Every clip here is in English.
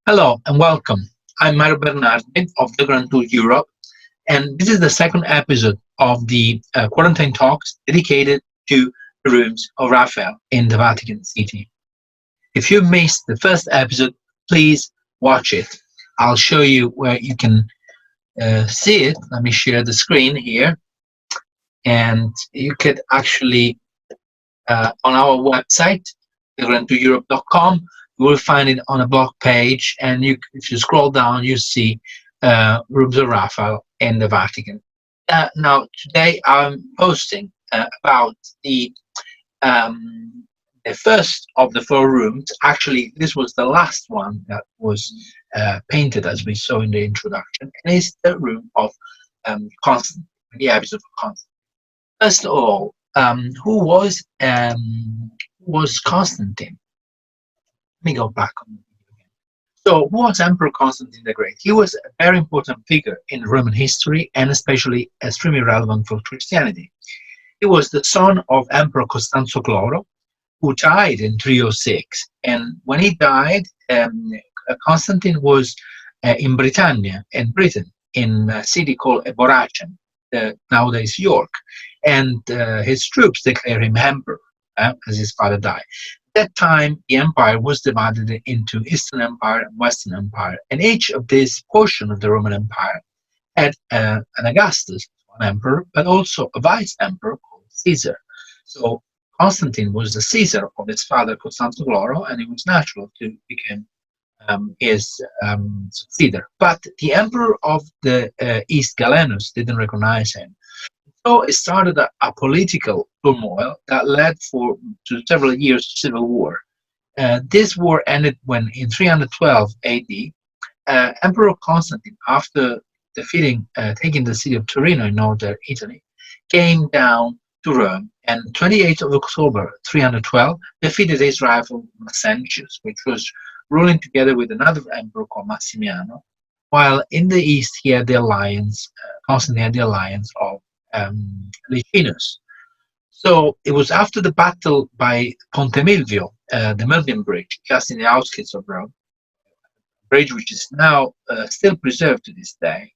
Hello and welcome. I'm Mario Bernardi of the Grand Tour Europe, and this is the second episode of the quarantine talks dedicated to the rooms of Raphael in the Vatican City. If you missed the first episode, please watch it. I'll show you where you can see it. Let me share the screen here, and you could actually on our website, thegrandtoureurope.com. You will find it on a blog page, and if you scroll down, you see Rooms of Raphael in the Vatican. Now, today I'm posting about the first of the four rooms. Actually, this was the last one that was painted, as we saw in the introduction, and it's the room of Constantine, the Abbey of Constantine. First of all, who was Constantine? Let me go back on the video again. So, who was Emperor Constantine the Great? He was a very important figure in Roman history and especially extremely relevant for Christianity. He was the son of Emperor Costanzo, who died in 306. And when he died, Constantine was in Britannia, in Britain, in a city called Boracen, nowadays York. And his troops declared him emperor as his father died. At that time, the empire was divided into Eastern Empire and Western Empire, and each of this portion of the Roman Empire had an Augustus, one emperor, but also a vice emperor called Caesar. So Constantine was the Caesar of his father Constantine, and it was natural to become his successor. But the emperor of the East, Gallenus, didn't recognize him. So it started a political turmoil that led to several years of civil war. This war ended when, in 312 AD, Emperor Constantine, after taking the city of Torino in northern Italy, came down to Rome, and 28th of October 312 defeated his rival Maxentius, which was ruling together with another emperor called Massimiano, while in the east he had the alliance, Constantine had the alliance of Licinus. So it was after the battle by Ponte Milvio, the Milvian Bridge, just in the outskirts of Rome, a bridge which is now still preserved to this day,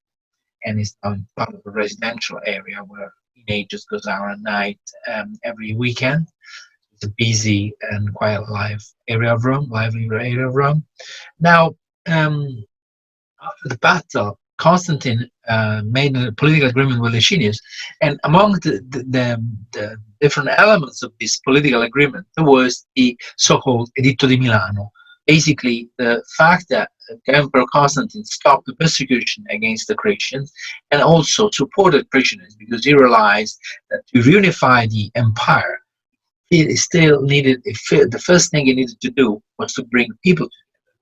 and is now part of a residential area where teenagers goes out at night every weekend. It's a busy and quite lively area of Rome. Now, after the battle, Constantine made a political agreement with Licinius, and among the different elements of this political agreement, there was the so-called Editto di Milano. Basically, the fact that Emperor Constantine stopped the persecution against the Christians and also supported Christians, because he realized that to reunify the empire, he still needed the first thing he needed to do was to bring people together,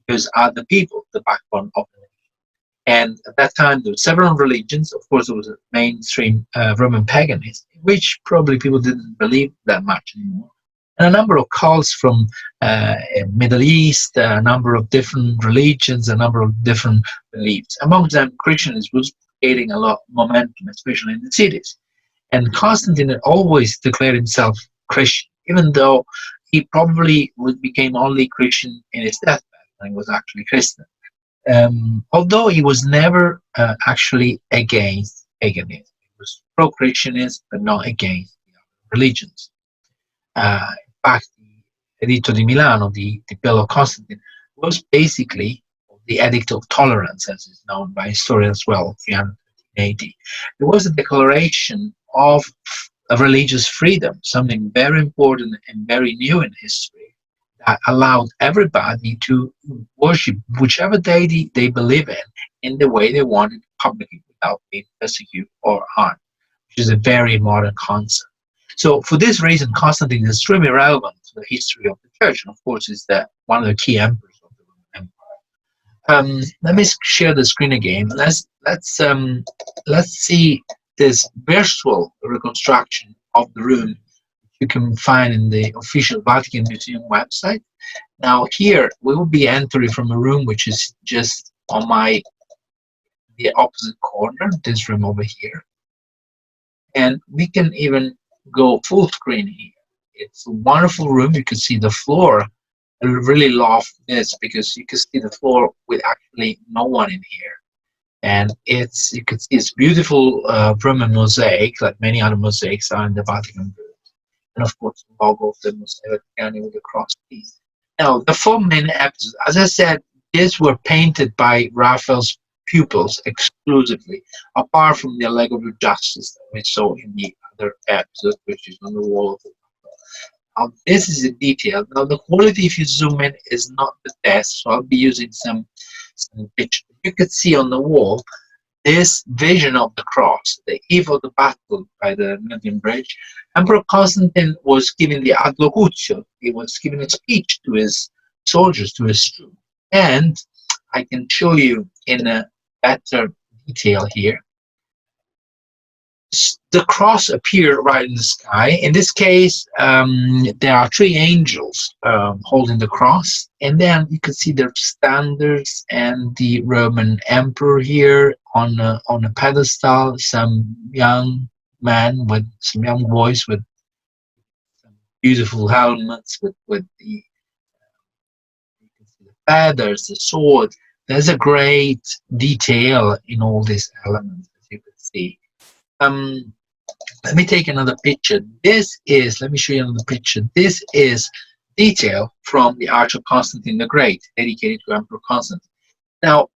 because are the people the backbone of the nation. And at that time, there were several religions. Of course, there was a mainstream Roman paganism, which probably people didn't believe that much anymore. And a number of cults from Middle East, a number of different religions, a number of different beliefs. Among them, Christianity was gaining a lot of momentum, especially in the cities. And Constantine had always declared himself Christian, even though he probably became only Christian in his deathbed, and he was actually Christian. Although he was never actually against paganism. He was pro-Christianism, but not against the other religions. In fact, the Editto di Milano, the Bill of Constantine, was basically the Edict of Tolerance, as is known by historians as well, 313 AD. It was a declaration of religious freedom, something very important and very new in history, that allowed everybody to worship whichever deity they believe in the way they wanted publicly without being persecuted or harmed, which is a very modern concept. So for this reason, Constantine is extremely relevant to the history of the church, and of course is one of the key emperors of the Roman Empire. Let me share the screen again. Let's see this virtual reconstruction of the room you can find in the official Vatican Museum website. Now here we will be entering from a room which is just on the opposite corner, this room over here, and we can even go full screen here. It's a wonderful room. You can see the floor I really love this because you can see the floor with actually no one in here. And it's, you can see it's beautiful Roman mosaic, like many other mosaics are in the Vatican. And of course the logo of the Mosaic Vatican with the cross piece. Now the four main episodes, as I said, these were painted by Raphael's pupils exclusively, apart from the Allegory of Justice that we saw in the other episode, which is on the wall of the this is a detail. Now the quality, if you zoom in, is not the best, so I'll be using some pictures. You can see on the wall this vision of the cross, the eve of the battle by the Milvian Bridge. Emperor Constantine was giving the adlocutio, he was giving a speech to his soldiers, to his troops. And I can show you in a better detail here. The cross appeared right in the sky. In this case, there are three angels holding the cross, and then you can see the standards and the Roman emperor here on a pedestal. Some young man with some young boys with some beautiful helmets with the, you can see the feathers, the sword. There's a great detail in all these elements, as you can see. Let me take another picture. This is, let me show you another picture. This is detail from the Arch of Constantine the Great, dedicated to Emperor Constantine. Now,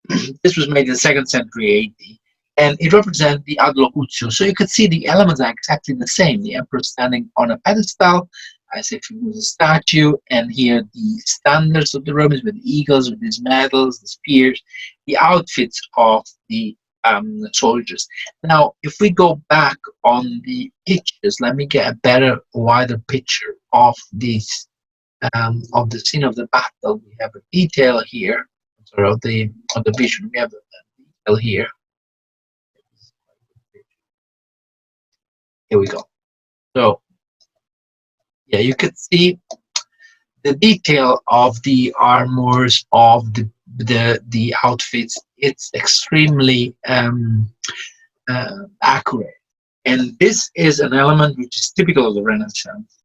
this was made in the 2nd century AD, and it represents the adlocutio. So you can see the elements are exactly the same. The emperor standing on a pedestal, as if he was a statue, and here the standards of the Romans with the eagles, with these medals, the spears, the outfits of the soldiers. Now, if we go back on the pictures, let me get a better, wider picture of this, of the scene of the battle. We have a detail here, sorry, of the vision. We have a detail here. Here we go. So, yeah, you can see the detail of the armors, of the outfits. It's extremely accurate, and this is an element which is typical of the Renaissance.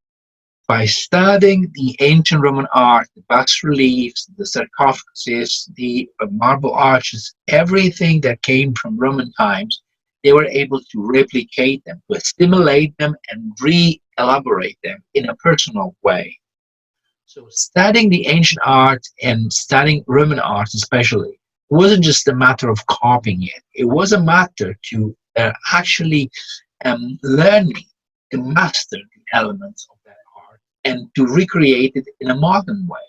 By studying the ancient Roman art, the bas-reliefs, the sarcophaguses, the marble arches, everything that came from Roman times, they were able to replicate them, to assimilate them, and re-elaborate them in a personal way. So studying the ancient art and studying Roman art especially wasn't just a matter of copying it. It was a matter to actually learning to master the elements of that art and to recreate it in a modern way.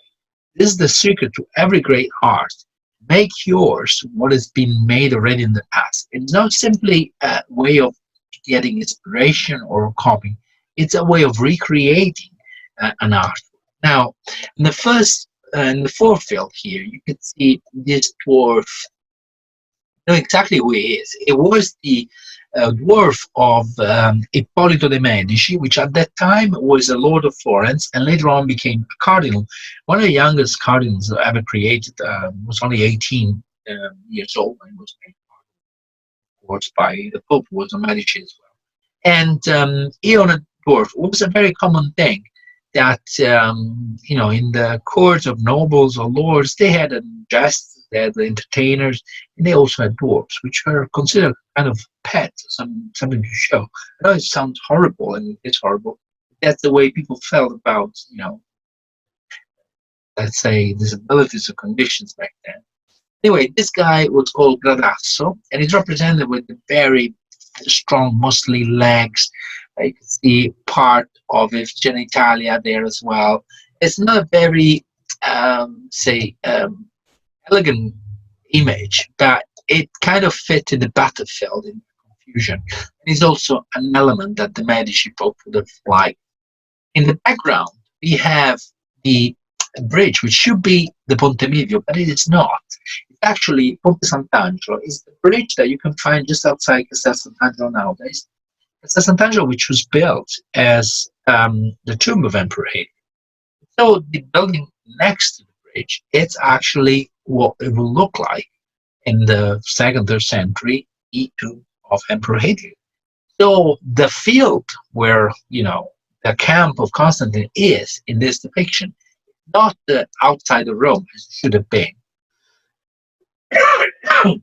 This is the secret to every great art. Make yours what has been made already in the past. It's not simply a way of getting inspiration or copying. It's a way of recreating an art. Now, in the forefield here, you can see this dwarf. You know exactly who he is. It was the dwarf of Ippolito de' Medici, which at that time was a lord of Florence and later on became a cardinal. One of the youngest cardinals ever created, was only 18 years old when he was made cardinal, of course, by the Pope, who was a Medici as well. And he owned a dwarf. It was a very common thing that, you know, in the courts of nobles or lords, they had jesters, they had the entertainers, and they also had dwarfs, which are considered kind of pets, something to show. I know it sounds horrible, and it's horrible. That's the way people felt about, you know, let's say, disabilities or conditions back then. Anyway, this guy was called Gradasso, and he's represented with the very strong, muscly legs. You can see part of his genitalia there as well. It's not a very, elegant image, but it kind of fit in the battlefield in confusion. And it's also an element that the Medici Pope would have liked. In the background, we have the bridge, which should be the Ponte Milvio, but it is not. It's actually Ponte Sant'Angelo. It's the bridge that you can find just outside Castel Sant'Angelo nowadays. Castel Sant'Angelo, which was built as the tomb of Emperor Hadrian. So the building next to the bridge, it's actually what it will look like in the 2nd, 3rd century, the tomb of Emperor Hadrian. So the field where, you know, the camp of Constantine is in this depiction not outside of Rome as it should have been. Sorry,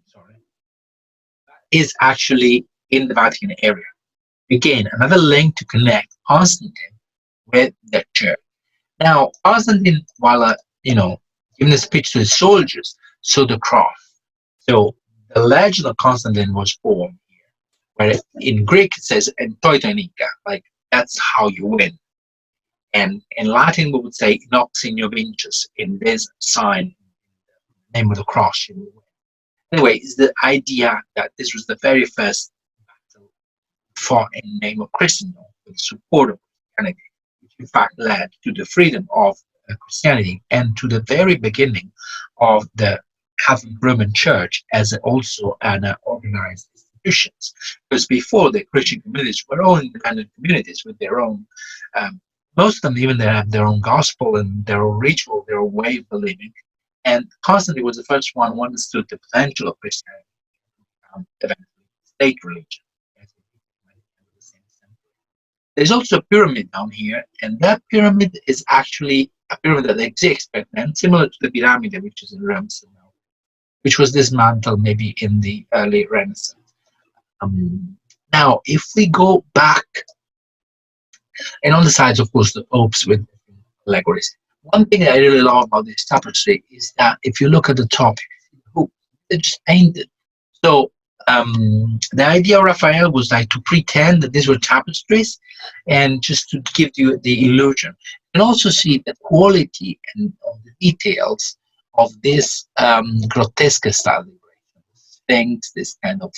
is actually in the Vatican area. Again, another link to connect Constantine with the church. Now, Constantine, while giving a speech to his soldiers, saw the cross. So the legend of Constantine was born here, where in Greek it says "entoitonika," like that's how you win. And in Latin we would say "nox in vinces," in this sign, name of the cross. You will win. Anyway, it's the idea that this was the very first battle fought in the name of Christendom with support of Christianity, which in fact led to the freedom of Christianity and to the very beginning of the Catholic Roman Church as also an organized institutions. Because before, the Christian communities were all independent communities with their own, most of them even they have their own gospel and their own ritual, their own way of believing. And Constantine was the first one who understood the potential of Christianity, eventually state religion. There's also a pyramid down here, and that pyramid is actually a pyramid that exists back then, similar to the pyramid which is in Rome now, which was dismantled maybe in the early Renaissance. Now, if we go back, and on the sides, of course, the popes with allegories. One thing I really love about this tapestry is that if you look at the top, they're just painted. So the idea of Raphael was like to pretend that these were tapestries and just to give you the illusion. And also see the quality and of the details of this grotesque style things, this kind of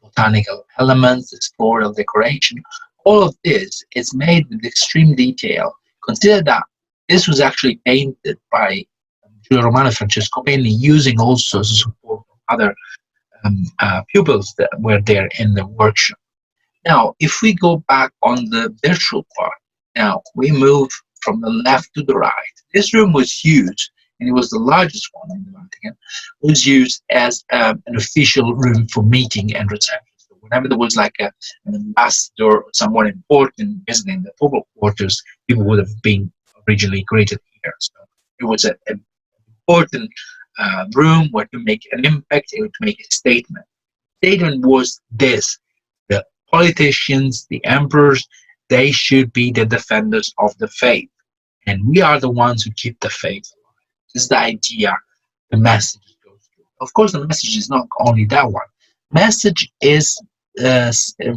botanical elements, this floral decoration. All of this is made with extreme detail. Consider that this was actually painted by Giulio Romano and Francesco Penni, using also as a support of other pupils that were there in the workshop. Now, if we go back on the virtual part, now we move from the left to the right. This room was used, and it was the largest one in the Vatican, was used as an official room for meeting and reception. So whenever there was like an ambassador or someone important visiting the papal quarters, people would have been originally greeted here. So it was an important room where to make an impact, to make a statement. The statement was this: the politicians, the emperors, they should be the defenders of the faith, and we are the ones who keep the faith alive. This is the idea, the message goes through. Of course, the message is not only that one. Message is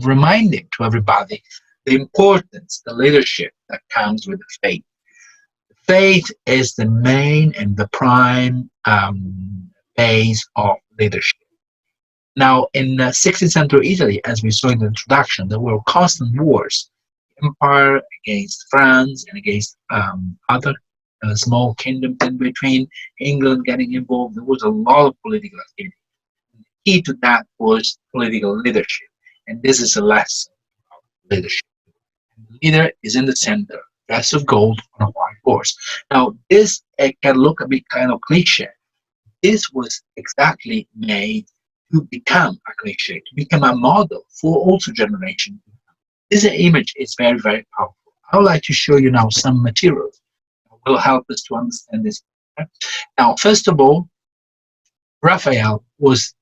reminding to everybody the importance, the leadership that comes with the faith. Faith is the main and the prime base of leadership. Now, in 16th century Italy, as we saw in the introduction, there were constant wars. Empire against France and against other small kingdoms in between, England getting involved. There was a lot of political activity. The key to that was political leadership. And this is a lesson of leadership. The leader is in the center, dressed of gold on a white horse. Now, this can look a bit kind of cliche. This was exactly made to become a cliche, to become a model for also generations. This image is very, very powerful. I would like to show you now some materials that will help us to understand this. Now, first of all, Raphael was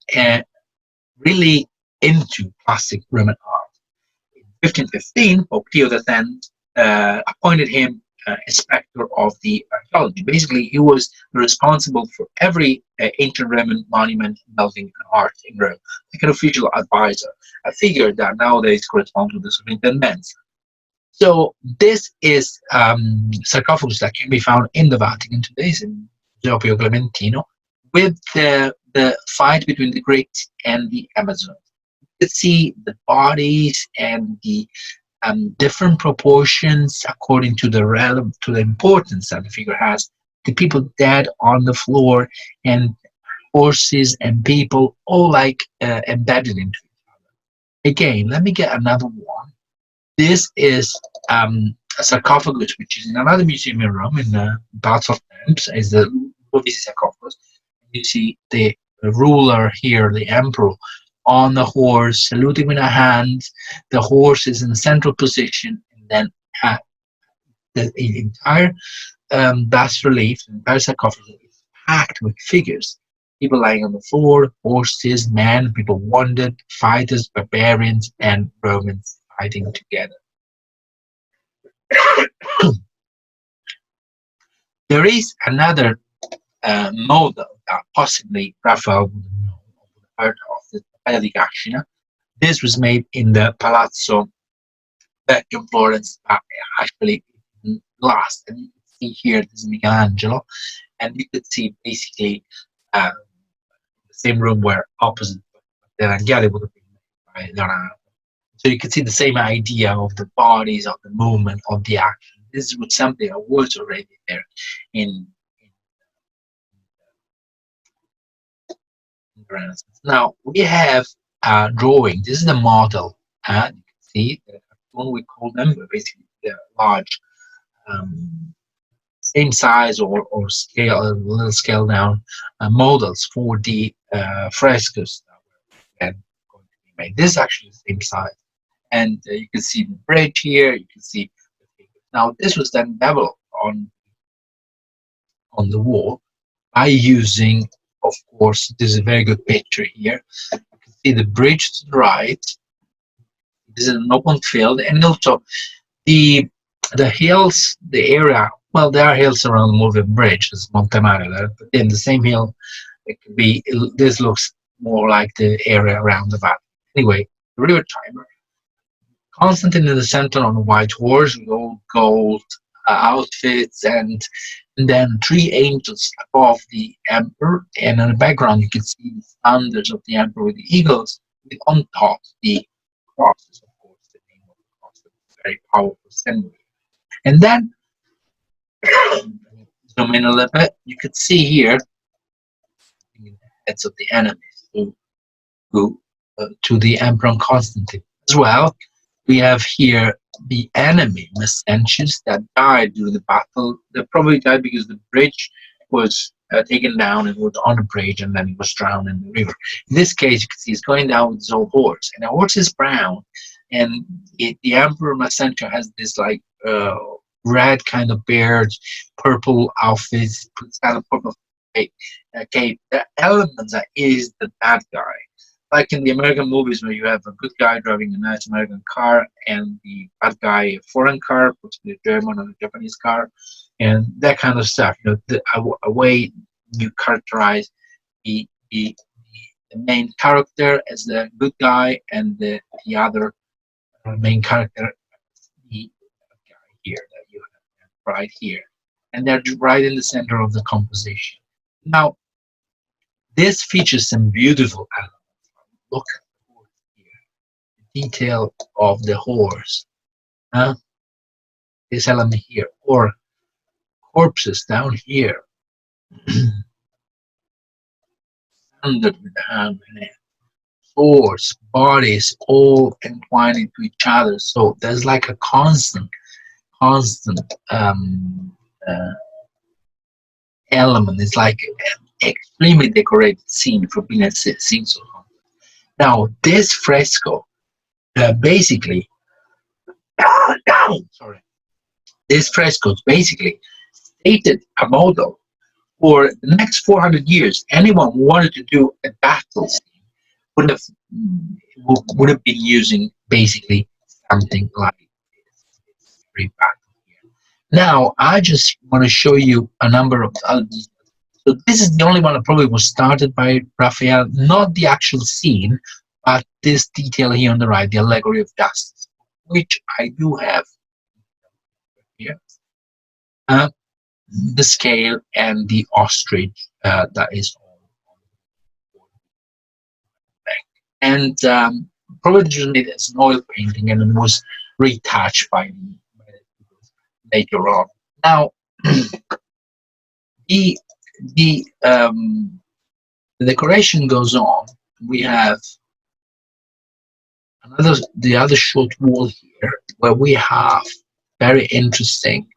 really into classic Roman art. In 1515, Pope Pio X appointed him inspector of the archaeology. Basically, he was responsible for every ancient Roman monument, building, and art in Rome, like an official advisor, a figure that nowadays corresponds to the superintendent. So this is sarcophagus that can be found in the Vatican today, in Museo Pio Clementino, with the fight between the Greeks and the Amazons. You can see the bodies and the different proportions according to the importance that the figure has. The people dead on the floor, and horses and people all like embedded into each other. Again, let me get another one. This is a sarcophagus which is in another museum in Rome, in the Baths of Temps, is the Uffizi sarcophagus. You see the ruler here, the emperor, on the horse, saluting with a hand. The horse is in the central position, and then The entire bas relief, the entire sarcophagus is packed with figures. People lying on the floor, horses, men, people wounded, fighters, barbarians, and Romans fighting together. There is another model that possibly Raphael would know, would have heard of, the Basilica. This was made in the Palazzo back in Florence, actually glass. And you can see here, this is Michelangelo, and you could see basically the same room where opposite the Ranghieri would have been made by Leonardo. So you can see the same idea of the bodies, of the movement, of the action. This was something that was already there in the Renaissance. Now we have a drawing. This is the model. You can see the one we call them, but basically they're large, same size or scale, a little scale down models for the frescoes that were going to be made. This is actually the same size, and you can see the bridge here. You can see the figures. Now this was then developed on the wall by using, of course, this is a very good picture here. You can see the bridge to the right. This is an open field, and also the hills, the area. Well, there are hills around the moving bridge, as Monte Mario there, but in the same hill, it could be. This looks more like the area around the valley. Anyway, the river Tiber. Constantine in the center on a white horse with all gold outfits, and then three angels above the emperor, and in the background you can see the standards of the emperor with the eagles, with on top the crosses, of course, the name of the cross, a very powerful symbol. And then zoom in a little bit, you could see here the heads of the enemies who to the emperor Constantine. As well, we have here the enemy Messentius that died during the battle. They probably died because the bridge was taken down and was on a bridge, and then he was drowned in the river. In this case, you can see he's going down with his old horse, and the horse is brown, and the emperor Messentius has this like red kind of beard, purple outfits, kind of purple cape. The elements that is the bad guy. Like in the American movies where you have a good guy driving a nice American car and the bad guy a foreign car, possibly a German or a Japanese car, and that kind of stuff. You know, a way you characterize the main character as the good guy and the other main character, the guy here that you have right here, and they're right in the center of the composition. Now, this features some beautiful elements. Look at the horse here, the detail of the horse, this element here, or corpses down here, standard with the hand in it, swords, bodies, all entwined into each other. So there's like a constant element. It's like an extremely decorated scene for being a scene so long. Now, this fresco basically, sorry, this fresco basically stated a model for the next 400 years. Anyone who wanted to do a battle scene would have been using basically something like this battle here. Now, I just want to show you a number of other details. So this is the only one that probably was started by Raphael, not the actual scene, but this detail here on the right, the allegory of justice, which I do have here. The scale and the ostrich that is on the back. And probably just made as an oil painting, and it was retouched by the later on. Now, the decoration goes on. We have the other short wall here, where we have very interesting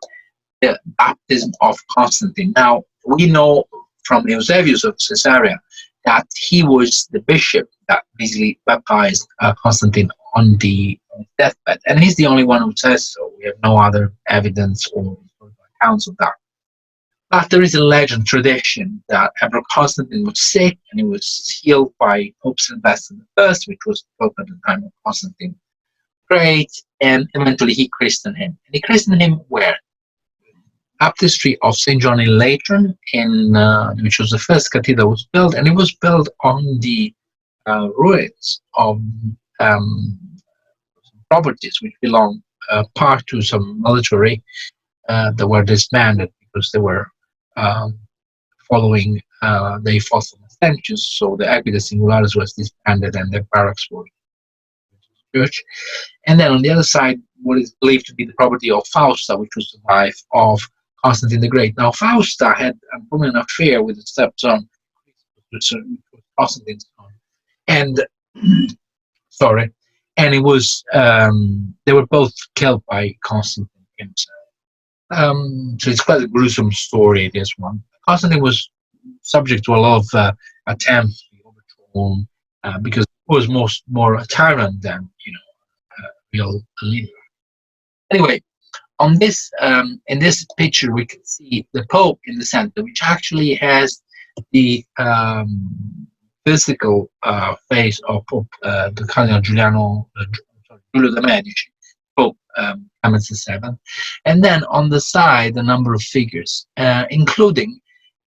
the baptism of Constantine. Now we know from Eusebius of Caesarea that he was the bishop that basically baptized Constantine on the on his deathbed, and he's the only one who says so. We have no other evidence or accounts of that. But there is a legend, tradition, that Emperor Constantine was sick and he was healed by Pope Sylvester I, which was the Pope at the time of Constantine the Great, and eventually he christened him. And he christened him where? Baptistry of St. John in Lateran, which was the first cathedral was built, and it was built on the ruins of properties which belong part to some military that were disbanded because they were following they fought for Constantius, so the Equites Singularis was disbanded and the barracks were church. And then on the other side, what is believed to be the property of Fausta, which was the wife of Constantine the Great. Now, Fausta had probably an affair with his stepson, which was Constantine's son, and sorry, and it was they were both killed by Constantine himself. So it's quite a gruesome story, this one. Constantine was subject to a lot of attempts to be overthrown because he was more a tyrant than a real leader. Anyway, on this in this picture we can see the Pope in the center, which actually has the physical face of Pope the Cardinal Giuliano Giulio de' Medici, Pope Clement VII, and then on the side a number of figures, including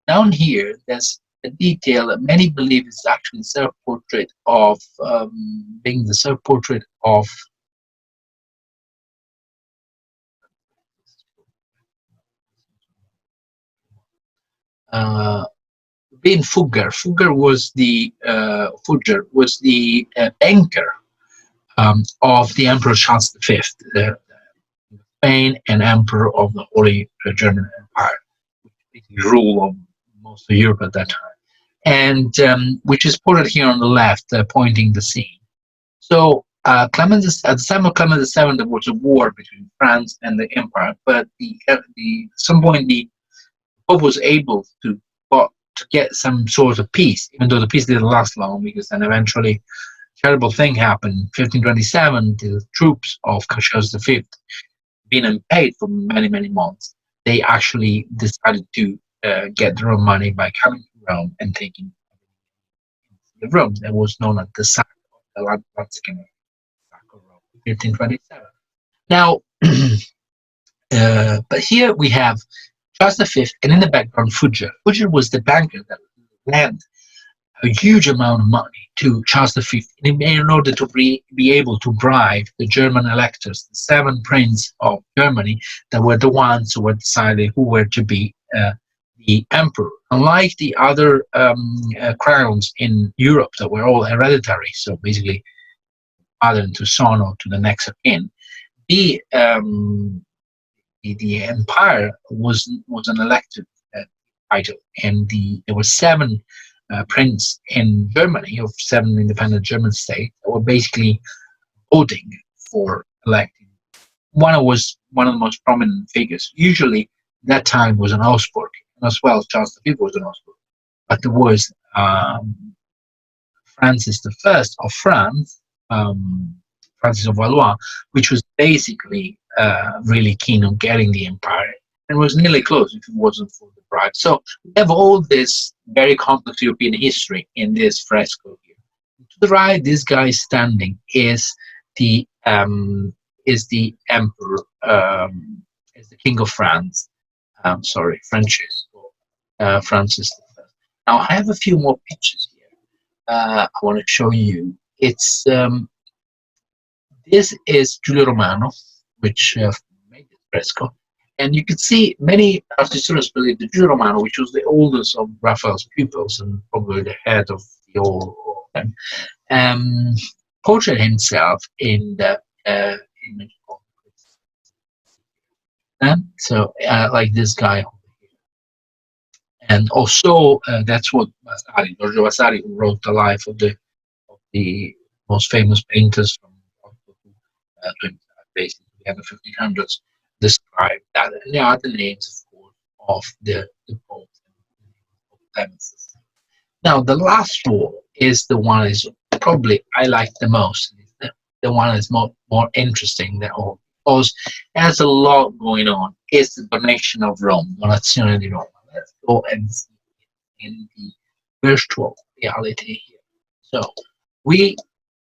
down here there's a detail that many believe is actually self-portrait of being the self-portrait of being Fugger. Fugger was the banker of the Emperor Charles V, Spain, and Emperor of the Holy German Empire, which ruled on most of Europe at that time, and which is portrayed here on the left, pointing the scene. So at the time of Clement VII, there was a war between France and the Empire, but at some point the Pope was able to get some sort of peace, even though the peace didn't last long, because then eventually a terrible thing happened. 1527, the troops of Charles V, being unpaid for many, many months, they actually decided to get their own money by coming to Rome and taking the Rome that was known as the sack of the Vatican, sack of Rome, 1527. Now, but here we have Charles V, and in the background, Fugger. Fugger was the banker that lent a huge amount of money to Charles V in order to be able to bribe the German electors, the 7 princes of Germany, that were the ones who were deciding who were to be the emperor. Unlike the other crowns in Europe that were all hereditary, so basically father to son or to the next of kin, the empire was an elected title, and there were 7 princes in Germany, of 7 independent German states, that were basically voting for electing. One was one of the most prominent figures. Usually, that time was an Augsburg, and as well, Charles V was an Augsburg. But there was Francis I of France, Francis of Valois, which was basically really keen on getting the empire, and was nearly close if it wasn't for the bribe. So we have all this very complex European history in this fresco here. To the right, this guy standing is the emperor, is the king of France. Francis I. Now I have a few more pictures here. I want to show you. It's this is Giulio Romano, which made this fresco, and you can see many art historians believe that Giulio Romano, which was the oldest of Raphael's pupils and probably the head of the old of them, portrayed himself in the image of so like this guy over here. And also that's what Giorgio Vasari, who wrote the life of the most famous painters from basically the 1500s, describe that. And there are the names, of course, of the popes. Now, the last wall is the one is probably I like the most. the one that's more interesting than all, because it has a lot going on. Is the donation of Rome, Donazione di Roma. Let's go and see in the virtual reality here. So we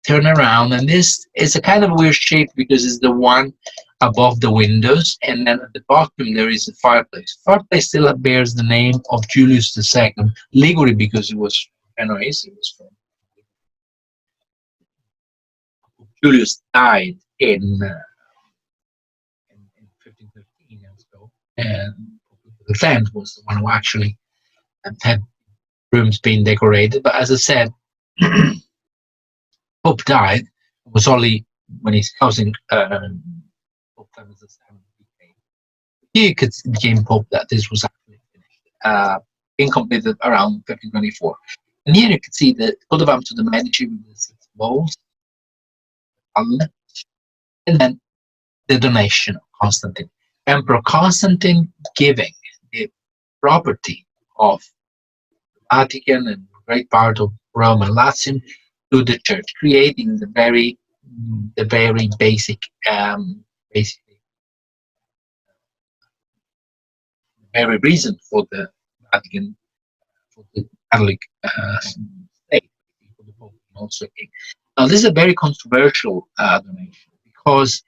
turn around, and this is a kind of weird shape because it's the one above the windows, and then at the bottom there is a fireplace. Fireplace still bears the name of Julius II, Liguri because it was Genoese. It was from Julius died in 1513, and so the 10th was the one who actually had rooms being decorated. But as I said, Pope died. It was only when his cousin Pope Clement VII he became Pope that this was actually finished, being completed around 1524. And here you can see the coat of arms to the Medici with the 6 balls, and then the donation of Constantine. Emperor Constantine giving the property of the Vatican and great part of Rome and Latium to the church, creating the very basic, basically, very reason for the Vatican, for the Catholic state, for the Pope also king. Now, this is a very controversial donation because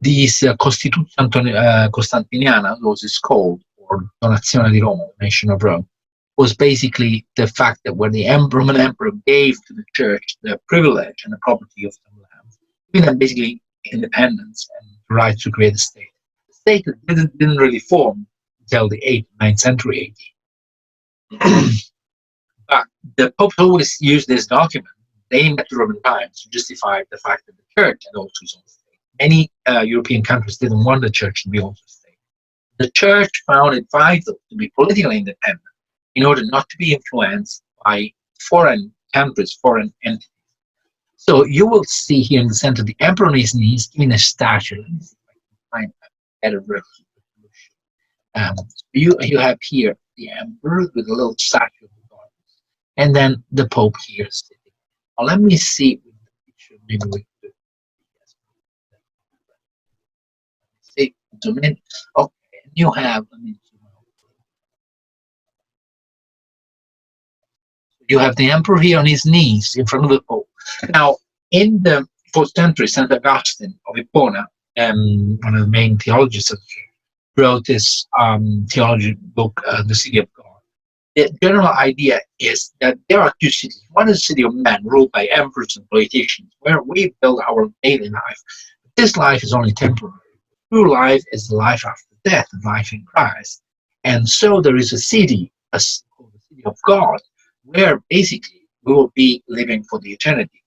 this Constitution Costantiniana, as it's called, or Donazione di Roma, donation of Rome, was basically the fact that when the Roman emperor gave to the church the privilege and the property of some lands, giving them basically independence and the right to create a state. The state didn't really form until the 8th, 9th century AD. But the popes always used this document, named at the Roman times, to justify the fact that the church had also its own state. Many European countries didn't want the church to be also a state. The church found it vital to be politically independent in order not to be influenced by foreign countries, foreign entities. So you will see here in the center the emperor on his knees giving a statue. Let me see if I can find a better resolution. You have here the emperor with a little statue of the god, and then the pope here sitting. Now let me see with the picture. Maybe we could see zoom in. Okay, and you have. Let me zoom out. You have the emperor here on his knees in front of the pope. Now, in the 4th century, St. Augustine of Hippona, one of the main theologians of the church, wrote this theology book, The City of God. The general idea is that there are 2 cities. One is the city of men, ruled by emperors and politicians, where we build our daily life. But this life is only temporary. True life is the life after death, the life in Christ. And so there is a city, called the City of God, where basically we will be living for the eternity.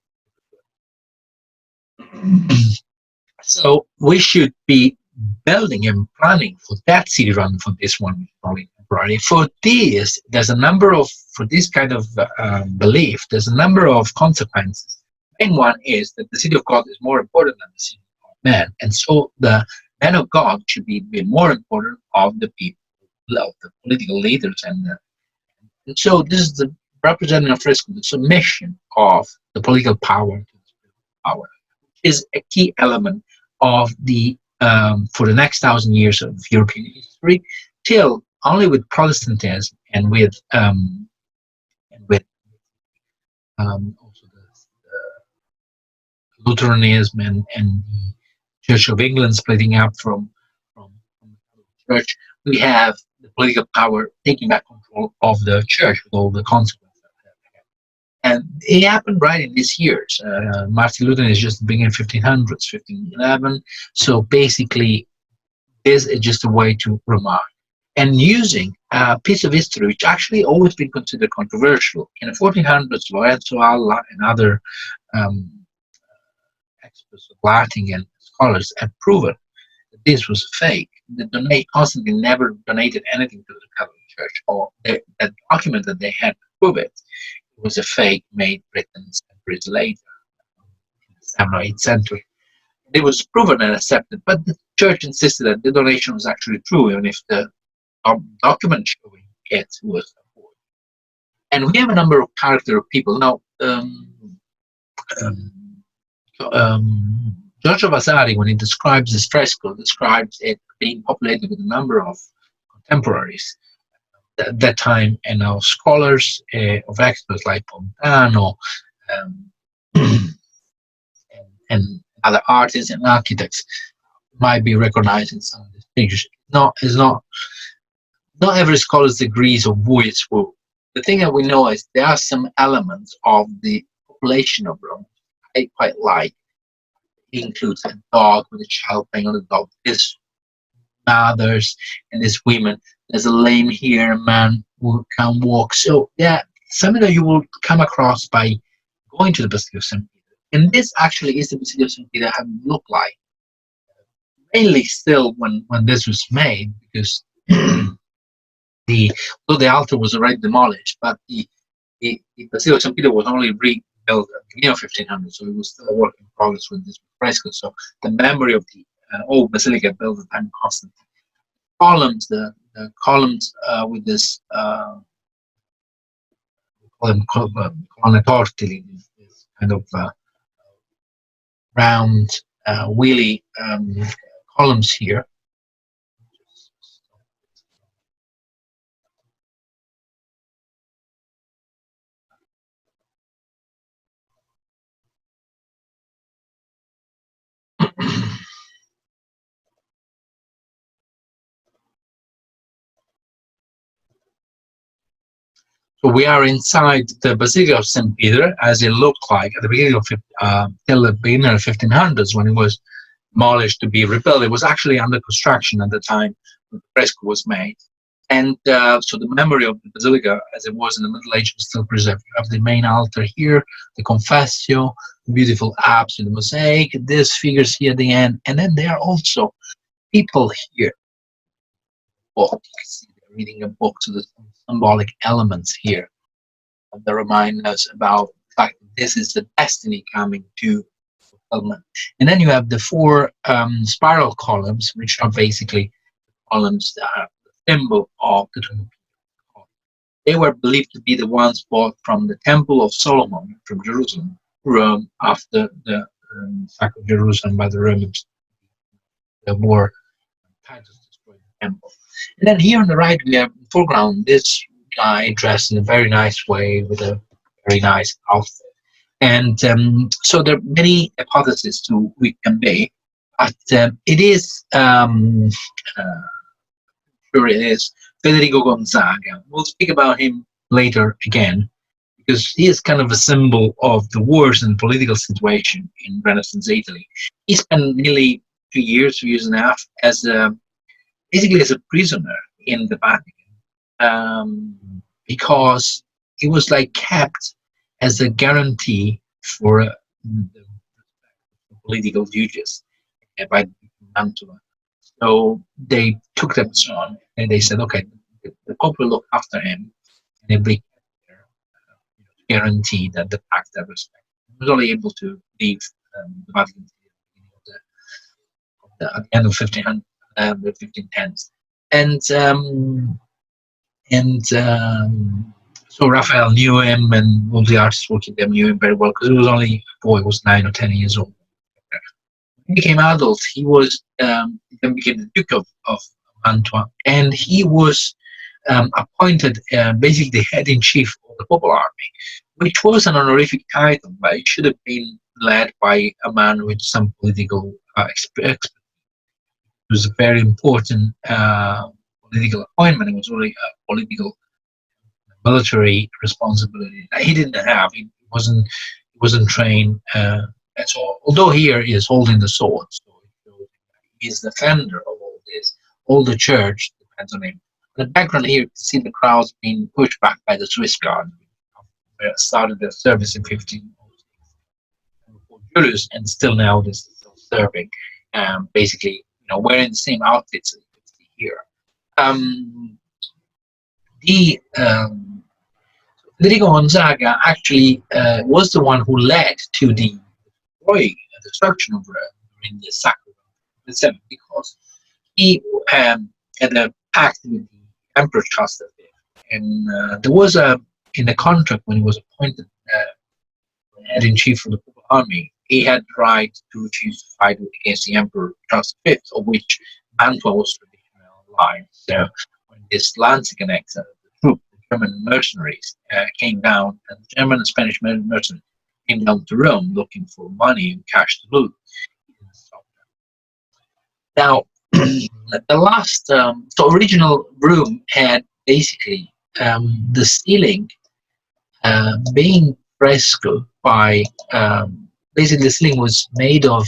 So we should be building and planning for that city rather than for this one, probably temporary. For this, there's a number of, for this kind of belief, there's a number of consequences. The main one is that the city of God is more important than the city of man, and so the men of God should be more important of the people, of the political leaders, and so this is the representing a fresco, the submission of the political power to the spiritual power, which is a key element of the for the next 1,000 years of European history, till only with Protestantism and with also the Lutheranism and the Church of England splitting up from the church, we have the political power taking back control of the church with all the consequences. And it happened right in these years. Martin Luther is just beginning 1500s, 1511. So basically, this is just a way to remark. And using a piece of history which actually always been considered controversial. In the 1400s, Lorenzo Alla and other experts of Latin and scholars have proven that this was fake. Constantine never donated anything to the Catholic Church, or the document that they had to prove it was a fake made written centuries later, in the 7th or 8th century. It was proven and accepted, but the church insisted that the donation was actually true, even if the document showing it was forged. And we have a number of character of people. Now, Giorgio Vasari, when he describes this fresco, describes it being populated with a number of contemporaries at that time, and now scholars of experts like Pontano, um, and other artists and architects might be recognized in some of these pictures. Not every scholar agrees on who is who. The thing that we know is there are some elements of the population of Rome I quite like. It includes a dog with a child playing on the dog. There's mothers and there's women. There's a lame here, a man who can walk. So yeah, something that you will come across by going to the Basilica of St. Peter. And this actually is the Basilica of St. Peter have looked like. Mainly still when this was made, because though the altar was already demolished, but the Basilica of St. Peter was only rebuilt at the beginning of 1500, so it was still a work in progress with this fresco. So the memory of the old basilica built at the time of Constantine. Columns, the columns with this colonna tortili, this kind of round, wheelie columns here. So we are inside the Basilica of St. Peter, as it looked like at the beginning of till the beginning of 1500s, when it was demolished to be rebuilt. It was actually under construction at the time the fresco was made. And so the memory of the Basilica, as it was in the Middle Ages, is still preserved. You have the main altar here, the Confessio, the beautiful apse with the mosaic, these figures here at the end. And then there are also people here. Well, you can see they're reading a book, so the symbolic elements here that remind us about the fact that this is the destiny coming to fulfillment. And then you have the four spiral columns, which are basically columns that are the symbol of the Twin Peaks. They were believed to be the ones bought from the Temple of Solomon from Jerusalem, Rome, after the sack of Jerusalem by the Romans. The war Titus destroyed the temple. And then here on the right, we have in the foreground this guy dressed in a very nice way with a very nice outfit. And so there are many hypotheses to we can be, but it is sure it is Federico Gonzaga. We'll speak about him later again, because he is kind of a symbol of the wars and political situation in Renaissance Italy. He spent nearly 2 years and a half as basically as a prisoner in the Vatican, because he was like kept as a guarantee for the political duties by Mantua. So they took them on and they said, okay, the Pope will look after him, and he'll be there, guarantee that the pact that respect. He was only able to leave the Vatican at the end of 1500, the 1510s, and so Raphael knew him, and all the artists working there knew him very well, because he was only a boy, he was 9 or 10 years old. When he became adult, he was then became the Duke of Mantua, and he was appointed basically the head in chief of the Papal Army, which was an honorific title, but it should have been led by a man with some political experience. It was a very important political appointment. It was really a political military responsibility that he didn't have. He wasn't trained at all. Although here he is holding the sword, so he's the defender of all this. All the church depends on him. In the background here, you can see the crowds being pushed back by the Swiss Guard. They started their service in 1506 before Julius, and still now this is still serving. Basically, wearing the same outfits that you can see here. Federico Gonzaga actually was the one who led to the destruction of Rome during the sack of Rome, because he had a pact with the Emperor Charles V, and there was in the contract when he was appointed head in chief of the Papal Army, he had the right to choose to fight against the Emperor Charles V, of which Mantua was traditional ally. So when this Lansing annexed the troop, the German mercenaries came down, and the German and Spanish mercenaries came down to Rome looking for money and cash to loot. He didn't stop them. Now, the last, so original room had basically the ceiling being fresco by basically the ceiling was made of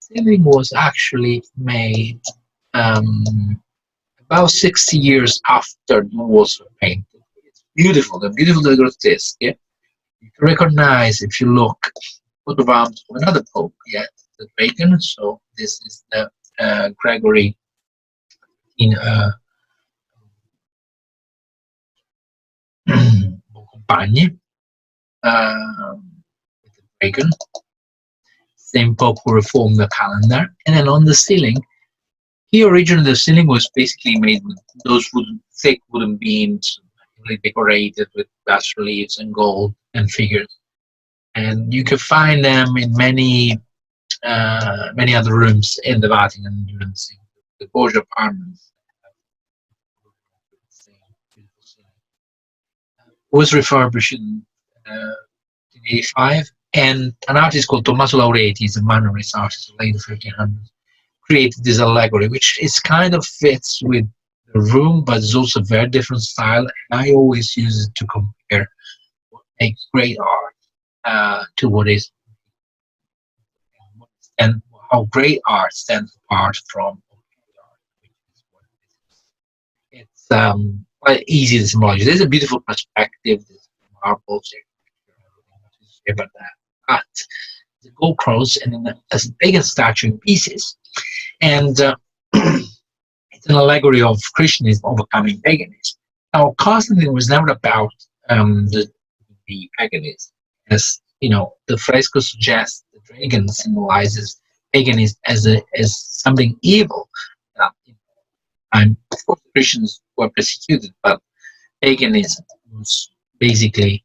ceiling was actually made about 60 years after the walls were painted. It's beautiful, the beautiful grotesque. Yeah, you can recognize if you look coat of arms of another pope. Yeah, the Bacon. So this is the Gregory in Compagni, with the Bacon. Same pope who reformed the calendar, and then on the ceiling, here originally the ceiling was basically made with those thick wooden beams, really decorated with bas reliefs and gold and figures, and you can find them in many other rooms in the Vatican during the Borgia apartments. Was refurbished in 1985, and an artist called Tommaso Laureti, is a Mannerist artist of the late 1500s, created this allegory, which is kind of fits with the room, but it's also a very different style. And I always use it to compare what makes great art to what is and how great art stands apart from art, which is what it is. It's quite easy to symbolize. There's a beautiful perspective, there's marbles, everything about that. But the gold cross and then a pagan statue in pieces. And it's an allegory of Christianism overcoming paganism. Now, Constantine was never about the paganism. As you know, the fresco suggests the dragon symbolizes paganism as something evil. And of course, Christians were persecuted, but paganism was basically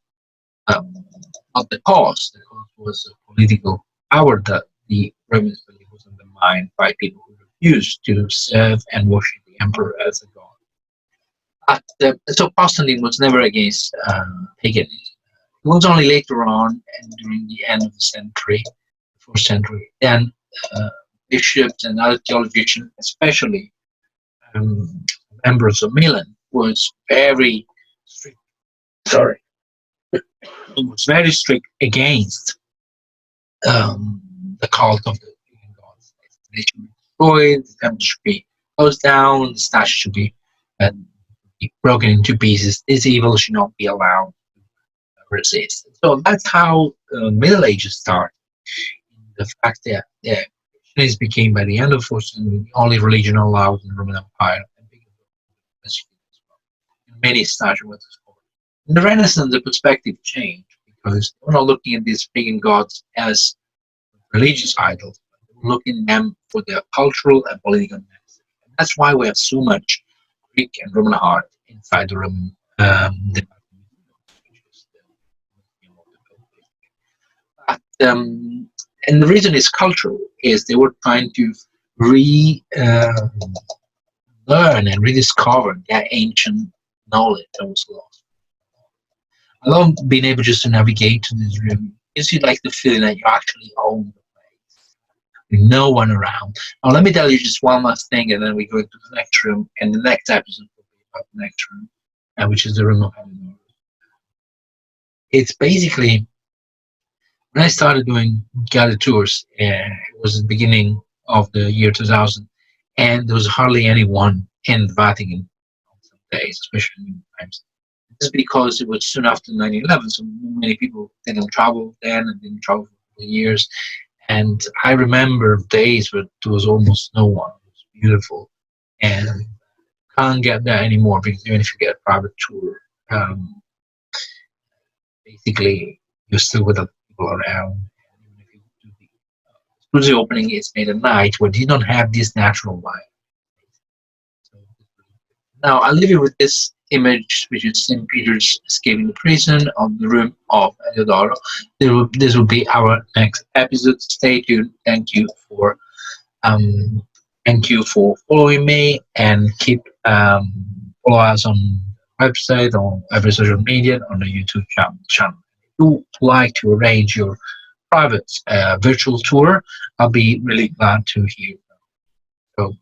not the cause. The cause was a political power that the Romans believed was undermined by people who refused to serve and worship the emperor as a god. But, so Constantine was never against paganism. It was only later on, and during the end of the century, the 4th century, then bishops and other theologians, especially Ambrose of Milan, was very strict. Sorry, was very strict against the cult of the pagan gods. They should be destroyed, the temple should be closed down, the statue should be broken into pieces. This evil should not be allowed to resist. So that's how Middle Ages started. The fact that Christianity became, by the end of the 4th century, the only religion allowed in the Roman Empire. Many statues were discovered. In the Renaissance, the perspective changed because we're not looking at these pagan gods as religious idols, but we're looking at them for their cultural and political message. And that's why we have so much Greek and Roman art inside the Roman and the reason is cultural, is they were trying to learn and rediscover that ancient knowledge that was lost. I love being able just to navigate to this room. Gives you like the feeling that you actually own the place. With no one around. Now let me tell you just one last thing, and then we go into the next room, and the next episode will be about the next room, which is the room of honeymoons. It's basically, when I started doing guided tours, it was the beginning of the year 2000, and there was hardly anyone in the Vatican on some days, especially in times. This is because it was soon after 9/11, so many people didn't travel then and didn't travel for years. And I remember days where there was almost no one. It was beautiful, and can't get that anymore because even if you get a private tour, basically you're still with other people around. Even if you do the exclusive opening, it's made at night where you don't have this natural light. So, now I'll leave you with this image, which is St. Peter's escaping the prison of the room of Eliodoro. This will be our next episode. Stay tuned. Um, thank you for following me, and keep follow us on website, on every social media, on the YouTube channel. If you like to arrange your private virtual tour, I'll be really glad to hear. So